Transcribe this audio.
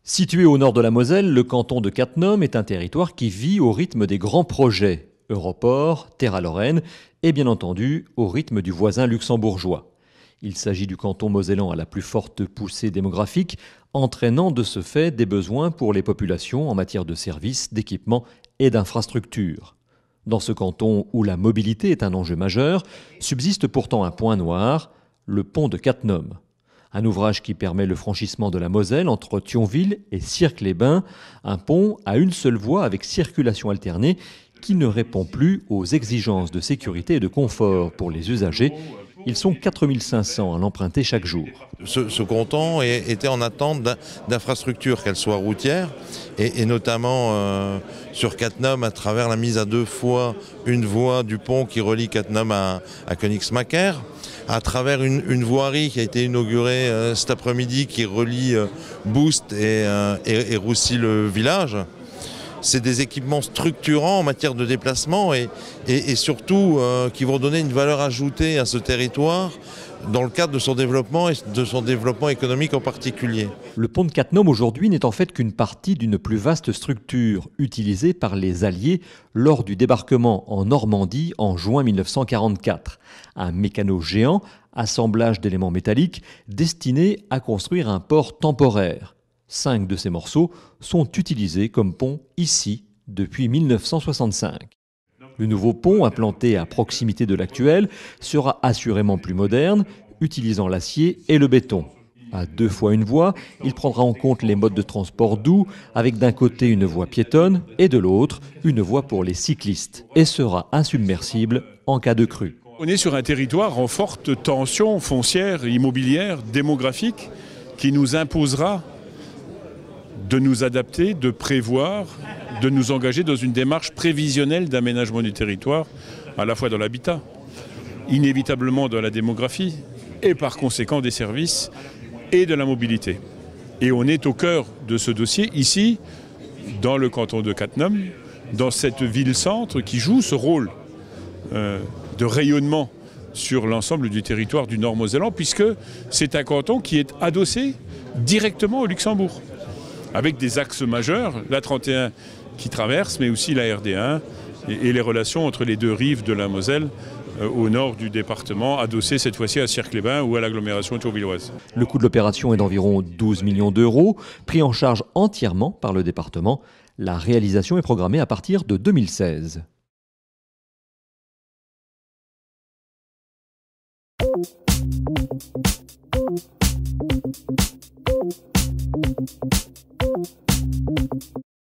Situé au nord de la Moselle, le canton de Cattenom est un territoire qui vit au rythme des grands projets, Europort, Terra Lorraine, et bien entendu au rythme du voisin luxembourgeois. Il s'agit du canton mosellan à la plus forte poussée démographique, entraînant de ce fait des besoins pour les populations en matière de services, d'équipements et d'infrastructures. Dans ce canton où la mobilité est un enjeu majeur, subsiste pourtant un point noir, le pont de Cattenom. Un ouvrage qui permet le franchissement de la Moselle entre Thionville et Sierck-les-Bains, un pont à une seule voie avec circulation alternée qui ne répond plus aux exigences de sécurité et de confort pour les usagers. Ils sont 4500 à l'emprunter chaque jour. Ce canton était en attente d'infrastructures, qu'elles soient routières, et notamment sur Cattenom à travers la mise à 2 fois une voie du pont qui relie Cattenom à Königsmacker, à travers une voirie qui a été inaugurée cet après-midi qui relie Boust et Roussy le village. C'est des équipements structurants en matière de déplacement et surtout qui vont donner une valeur ajoutée à ce territoire dans le cadre de son développement et de son développement économique en particulier. Le pont de Cattenom aujourd'hui n'est en fait qu'une partie d'une plus vaste structure utilisée par les Alliés lors du débarquement en Normandie en juin 1944. Un mécano géant, assemblage d'éléments métalliques destiné à construire un port temporaire. 5 de ces morceaux sont utilisés comme pont ici depuis 1965. Le nouveau pont, implanté à proximité de l'actuel, sera assurément plus moderne, utilisant l'acier et le béton. À 2 fois une voie, il prendra en compte les modes de transport doux, avec d'un côté une voie piétonne et de l'autre une voie pour les cyclistes, et sera insubmersible en cas de crue. On est sur un territoire en forte tension foncière, immobilière, démographique, qui nous imposera de nous adapter, de prévoir, de nous engager dans une démarche prévisionnelle d'aménagement du territoire, à la fois dans l'habitat, inévitablement dans la démographie, et par conséquent des services et de la mobilité. Et on est au cœur de ce dossier, ici, dans le canton de Cattenom, dans cette ville-centre qui joue ce rôle de rayonnement sur l'ensemble du territoire du Nord-Mosellan, puisque c'est un canton qui est adossé directement au Luxembourg, avec des axes majeurs, l'A31 qui traverse, mais aussi la RD1 et les relations entre les 2 rives de la Moselle au nord du département, adossé cette fois-ci à Sierck-les-Bains ou à l'agglomération thionvilloise. Le coût de l'opération est d'environ 12 millions d'euros, pris en charge entièrement par le département. La réalisation est programmée à partir de 2016.